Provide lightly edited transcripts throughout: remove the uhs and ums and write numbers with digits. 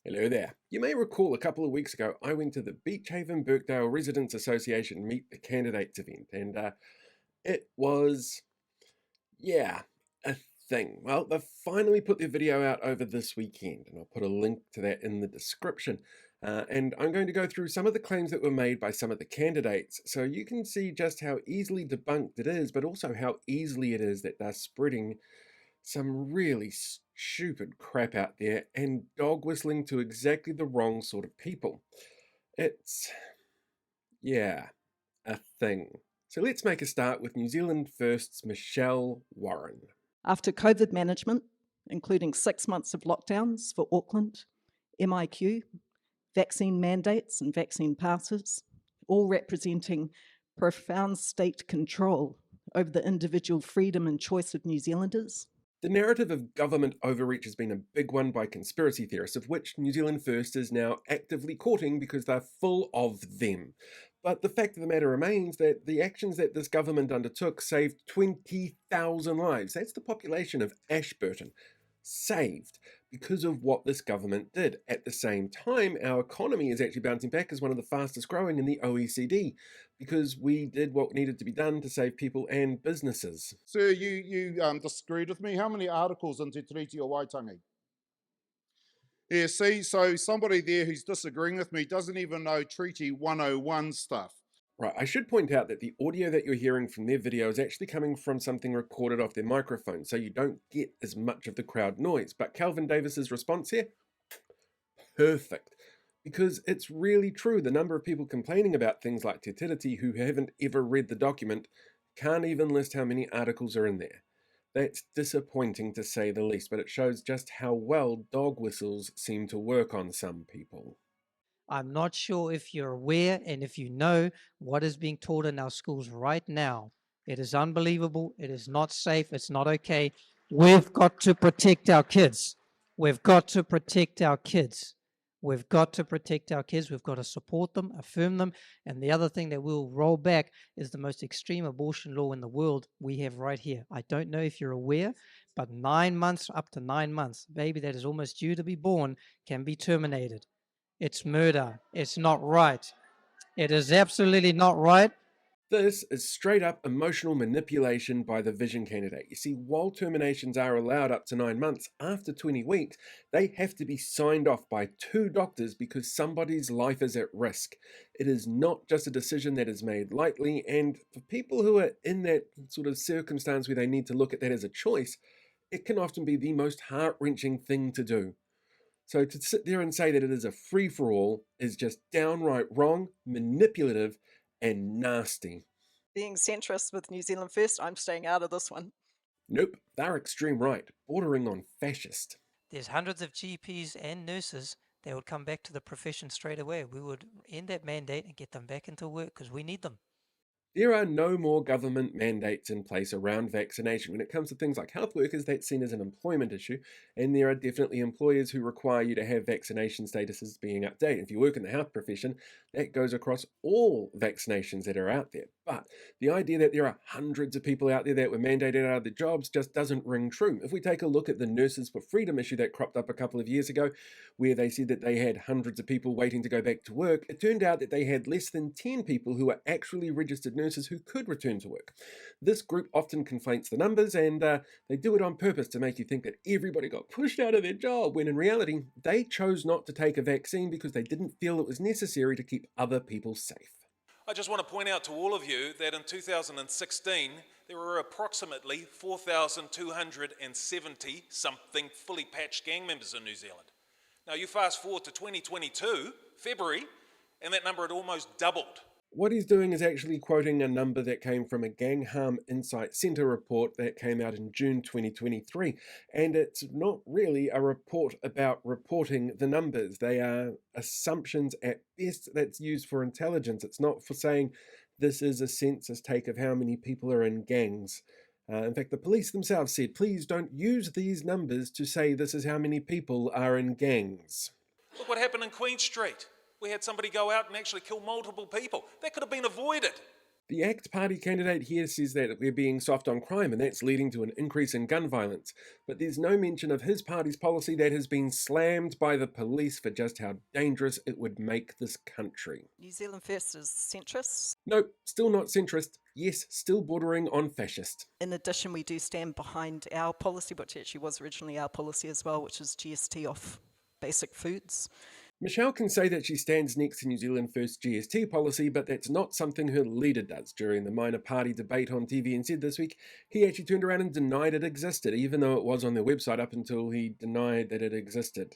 Hello there. You may recall a couple of weeks ago I went to the Beach Haven Birkdale Residents Association Meet the Candidates event, and it was, yeah, a thing. Well, they've finally put their video out over this weekend, and I'll put a link to that in the description. And I'm going to go through some of the claims that were made by some of the candidates so you can see just how easily debunked it is, but also how easily it is that they're spreading some really stupid crap out there and dog whistling to exactly the wrong sort of people. It's, yeah, a thing. So let's make a start with New Zealand First's Michelle Warren. After COVID management, including 6 months of lockdowns for Auckland, MIQ, vaccine mandates and vaccine passes, all representing profound state control over the individual freedom and choice of New Zealanders. The narrative of government overreach has been a big one by conspiracy theorists, of which New Zealand First is now actively courting because they're full of them. But the fact of the matter remains that the actions that this government undertook saved 20,000 lives. That's the population of Ashburton. Saved because of what this government did. At the same time, our economy is actually bouncing back as one of the fastest growing in the OECD because we did what needed to be done to save people and businesses. Sir, you disagreed with me. How many articles into Te Reti o Waitangi? Yeah, see, so somebody there who's disagreeing with me doesn't even know Treaty 101 stuff. Right, I should point out that the audio that you're hearing from their video is actually coming from something recorded off their microphone, so you don't get as much of the crowd noise. But Calvin Davis's response here? Perfect. Because it's really true. The number of people complaining about things like Te Tiriti who haven't ever read the document can't even list how many articles are in there. That's disappointing to say the least, but it shows just how well dog whistles seem to work on some people. I'm not sure if you're aware and if you know what is being taught in our schools right now. It is unbelievable. It is not safe. It's not okay. We've got to protect our kids. We've got to protect our kids. We've got to protect our kids. We've got to support them, affirm them. And the other thing that we'll roll back is the most extreme abortion law in the world we have right here. I don't know if you're aware, but 9 months, up to 9 months, a baby that is almost due to be born can be terminated. It's murder. It's not right. It is absolutely not right. This is straight up emotional manipulation by the Vision candidate. You see, while terminations are allowed up to 9 months, after 20 weeks, they have to be signed off by 2 doctors because somebody's life is at risk. It is not just a decision that is made lightly, and for people who are in that sort of circumstance where they need to look at that as a choice, it can often be the most heart-wrenching thing to do. So to sit there and say that it is a free-for-all is just downright wrong, manipulative, and nasty. Being centrist with New Zealand First, I'm staying out of this one. Nope, they're extreme right, bordering on fascist. There's hundreds of GPs and nurses that would come back to the profession straight away. We would end that mandate and get them back into work because we need them. There are no more government mandates in place around vaccination. When it comes to things like health workers, that's seen as an employment issue, and there are definitely employers who require you to have vaccination statuses being updated. If you work in the health profession, that goes across all vaccinations that are out there. But the idea that there are hundreds of people out there that were mandated out of their jobs just doesn't ring true. If we take a look at the Nurses for Freedom issue that cropped up a couple of years ago, where they said that they had hundreds of people waiting to go back to work, it turned out that they had less than 10 people who were actually registered nurses who could return to work. This group often conflates the numbers, and they do it on purpose to make you think that everybody got pushed out of their job, when in reality, they chose not to take a vaccine because they didn't feel it was necessary to keep other people safe. I just want to point out to all of you that in 2016, there were approximately 4,270 something fully patched gang members in New Zealand. Now you fast forward to 2022, February, and that number had almost doubled. What he's doing is actually quoting a number that came from a Gang Harm Insight Centre report that came out in June 2023. And it's not really a report about reporting the numbers. They are assumptions at best that's used for intelligence. It's not for saying this is a census take of how many people are in gangs. In fact, the police themselves said, please don't use these numbers to say this is how many people are in gangs. Look what happened in Queen Street. We had somebody go out and actually kill multiple people. That could have been avoided. The ACT Party candidate here says that we're being soft on crime and that's leading to an increase in gun violence, but there's no mention of his party's policy that has been slammed by the police for just how dangerous it would make this country. New Zealand First is centrist. Nope, still not centrist. Yes, still bordering on fascist. In addition, we do stand behind our policy, which actually was originally our policy as well, which is GST off basic foods. Michelle can say that she stands next to New Zealand First GST policy, but that's not something her leader does. During the minor party debate on TVNZ this week, he actually turned around and denied it existed, even though it was on their website up until he denied that it existed.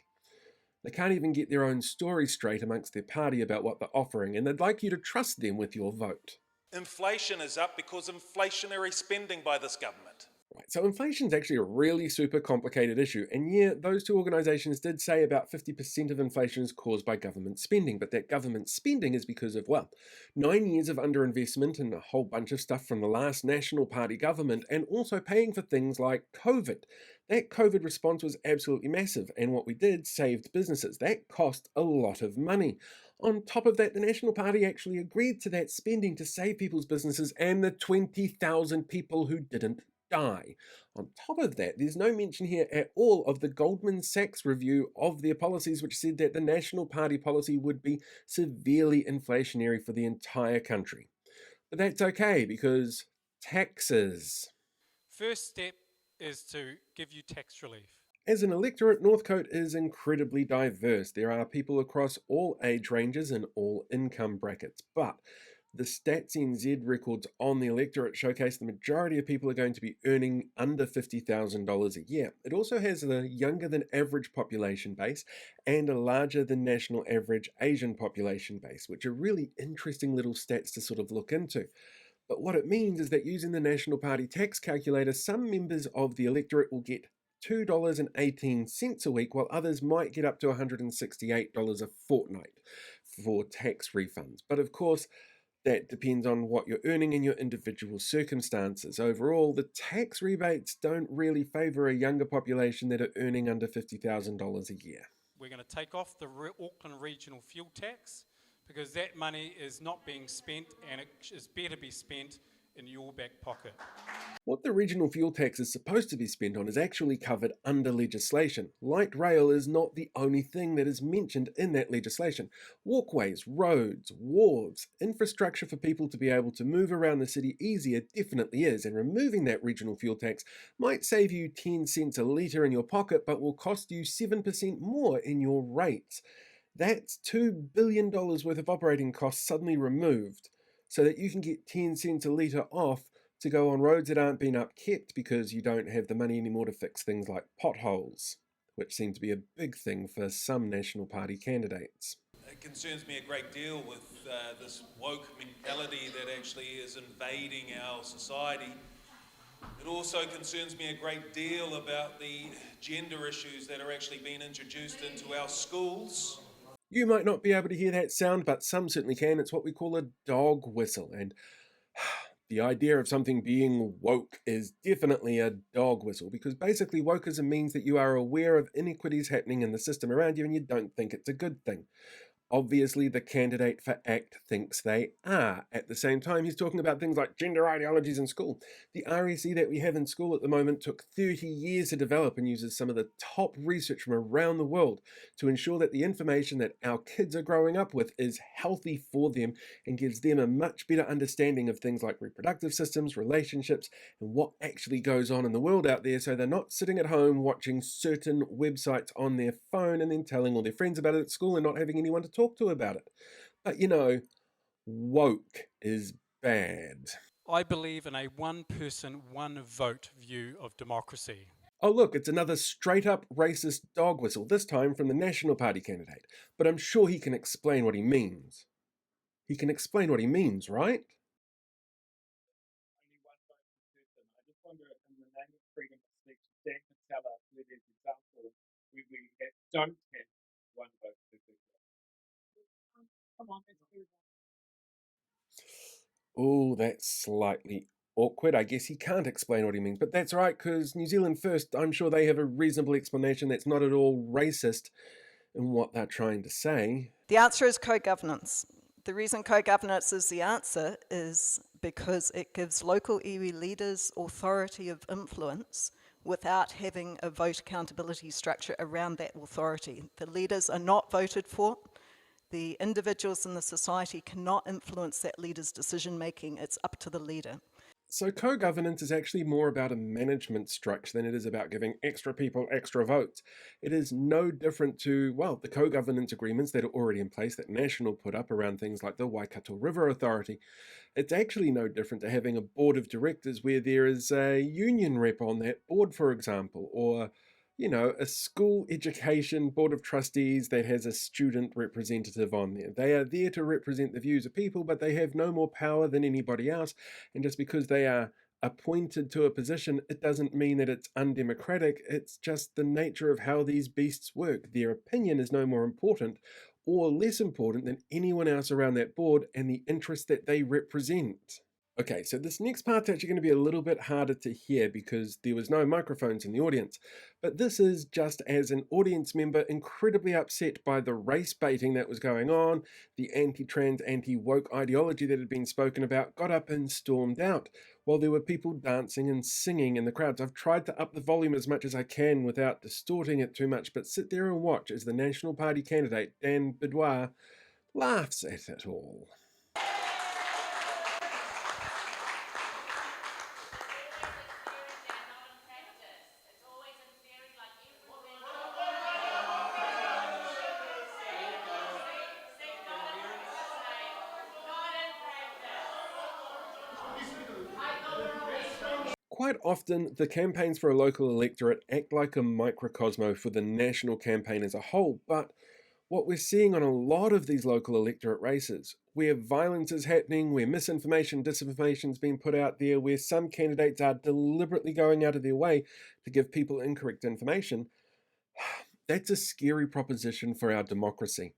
They can't even get their own story straight amongst their party about what they're offering, and they'd like you to trust them with your vote. Inflation is up because inflationary spending by this government. Right, so inflation's actually a really super complicated issue, and yeah, those two organisations did say about 50% of inflation is caused by government spending, but that government spending is because of, well, 9 years of underinvestment and a whole bunch of stuff from the last National Party government, and also paying for things like COVID. That COVID response was absolutely massive, and what we did saved businesses. That cost a lot of money. On top of that, the National Party actually agreed to that spending to save people's businesses and the 20,000 people who didn't die. On top of that, there's no mention here at all of the Goldman Sachs review of their policies, which said that the National Party policy would be severely inflationary for the entire country. But that's okay, because taxes. First step is to give you tax relief. As an electorate, Northcote is incredibly diverse. There are people across all age ranges and all income brackets, but the Stats NZ records on the electorate showcase the majority of people are going to be earning under $50,000 a year. It also has a younger than average population base and a larger than national average Asian population base, which are really interesting little stats to sort of look into. But what it means is that using the National Party tax calculator, some members of the electorate will get $2.18 a week, while others might get up to $168 a fortnight for tax refunds. But of course, that depends on what you're earning in your individual circumstances. Overall, the tax rebates don't really favour a younger population that are earning under $50,000 a year. We're going to take off the Auckland Regional Fuel Tax because that money is not being spent and it is better be spent in your back pocket. What the regional fuel tax is supposed to be spent on is actually covered under legislation. Light rail is not the only thing that is mentioned in that legislation. Walkways, roads, wharves, infrastructure for people to be able to move around the city easier definitely is, and removing that regional fuel tax might save you 10 cents a litre in your pocket but will cost you 7% more in your rates. That's $2 billion worth of operating costs suddenly removed, so that you can get 10 cents a litre off to go on roads that aren't being upkept because you don't have the money anymore to fix things like potholes, which seem to be a big thing for some National Party candidates. It concerns me a great deal with this woke mentality that actually is invading our society. It also concerns me a great deal about the gender issues that are actually being introduced into our schools. You might not be able to hear that sound, but some certainly can. It's what we call a dog whistle, and the idea of something being woke is definitely a dog whistle, because basically wokeism means that you are aware of inequities happening in the system around you and you don't think it's a good thing. Obviously, the candidate for ACT thinks they are. At the same time, he's talking about things like gender ideologies in school. The RSE that we have in school at the moment took 30 years to develop and uses some of the top research from around the world to ensure that the information that our kids are growing up with is healthy for them and gives them a much better understanding of things like reproductive systems, relationships, and what actually goes on in the world out there, so they're not sitting at home watching certain websites on their phone and then telling all their friends about it at school and not having anyone to talk to about it. But you know, woke is bad. I believe in a one person, one vote view of democracy. Oh look, it's another straight up racist dog whistle, this time from the National Party candidate. But I'm sure he can explain what he means. He can explain what he means, right? Only one vote per person. I just wonder if in the name of freedom of speech, Dan can tell us where there's examples where we don't have one vote per person. Come on, let's do that. Oh, that's slightly awkward. I guess he can't explain what he means, but that's right, because New Zealand First, I'm sure they have a reasonable explanation that's not at all racist in what they're trying to say. The answer is co-governance. The reason co-governance is the answer is because it gives local iwi leaders authority of influence without having a vote accountability structure around that authority. The leaders are not voted for. The individuals in the society cannot influence that leader's decision making. It's up to the leader. So co-governance is actually more about a management structure than it is about giving extra people extra votes. It is no different to, well, the co-governance agreements that are already in place that National put up around things like the Waikato River Authority. It's actually no different to having a board of directors where there is a union rep on that board, for example, or a school education board of trustees that has a student representative on there. They are there to represent the views of people, but they have no more power than anybody else. And just because they are appointed to a position, it doesn't mean that it's undemocratic. It's just the nature of how these beasts work. Their opinion is no more important or less important than anyone else around that board and the interests that they represent. Okay, so this next part's actually going to be a little bit harder to hear because there was no microphones in the audience. But this is just as an audience member incredibly upset by the race baiting that was going on, the anti-trans, anti-woke ideology that had been spoken about, got up and stormed out, while there were people dancing and singing in the crowds. I've tried to up the volume as much as I can without distorting it too much, but sit there and watch as the National Party candidate, Dan Bidouar, laughs at it all. Quite often, the campaigns for a local electorate act like a microcosmo for the national campaign as a whole, but what we're seeing on a lot of these local electorate races, where violence is happening, where misinformation, disinformation is being put out there, where some candidates are deliberately going out of their way to give people incorrect information, that's a scary proposition for our democracy.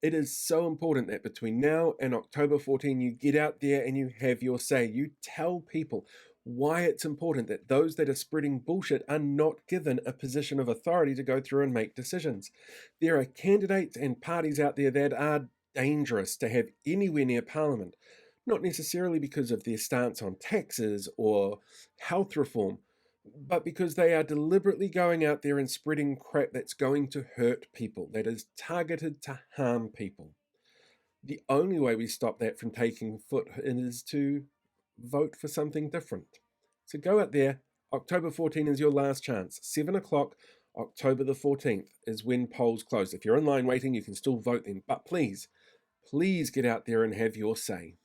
It is so important that between now and October 14, you get out there and you have your say. You tell people why it's important that those that are spreading bullshit are not given a position of authority to go through and make decisions. There are candidates and parties out there that are dangerous to have anywhere near Parliament, not necessarily because of their stance on taxes or health reform, but because they are deliberately going out there and spreading crap that's going to hurt people, that is targeted to harm people. The only way we stop that from taking foot is to vote for something different. So go out there. October 14 is your last chance. 7 o'clock, October the 14th is when polls close. If you're in line waiting, you can still vote then. But please get out there and have your say.